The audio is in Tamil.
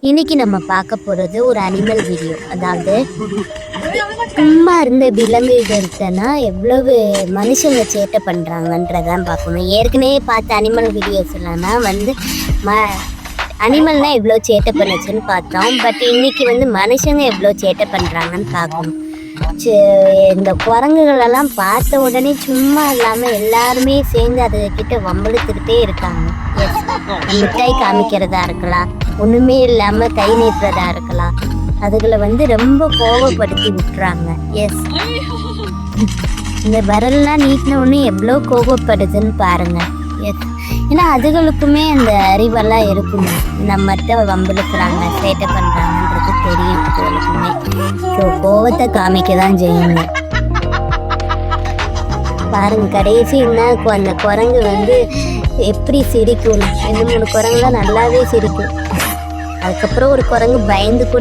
இன்னைக்கு நம்ம பார்க்க போகிறது ஒரு அனிமல் வீடியோ. அதாவது சும்மா இருந்த விலங்குகள்கிட்டனா எவ்வளவு மனுஷங்க சேட்டை பண்ணுறாங்கன்றதான் பார்க்கணும். ஏற்கனவே பார்த்த அனிமல் வீடியோஸ் இல்லைன்னா அனிமல்னால் எவ்வளோ சேட்டை பண்ணுச்சுன்னு பார்த்தோம். பட் இன்னைக்கு மனுஷங்க எவ்வளோ சேட்டை பண்ணுறாங்கன்னு பார்க்கணும். இந்த குரங்குகளெல்லாம் பார்த்த உடனே சும்மா இல்லாமல் எல்லாருமே சேர்ந்து அதுக்கிட்ட வம்பிழுத்துக்கிட்டே இருக்காங்க. எஸ், மிட்டாய் காமிக்கிறதா இருக்கலாம், ஒன்றுமே இல்லாமல் கை நீட்டுறதா இருக்கலாம், அதுகளை ரொம்ப கோபப்படுத்தி விட்டுறாங்க. எஸ், இந்த விரல்லாம் நீட்டின ஒன்று எவ்வளோ கோபப்படுதுன்னு பாருங்க. எஸ், ஏன்னா அதுகளுக்குமே அந்த அறிவெல்லாம் இருக்குங்க. நம்மகிட்ட வம்பிழுக்கிறாங்க, சேட்டை பண்ணுறாங்கன்றது தெரியும் அதுகளுக்குமே. ஸோ கோபத்தை காமிக்க தான் செய்யுங்க. பாருங்க, கடைசி என்ன அந்த குரங்கு எப்படி சிரிக்கும். 2-3 குரங்குலாம் நல்லாவே சிரிக்கும். அதுக்கப்புறம் ஒரு குரங்கு பயந்து கூட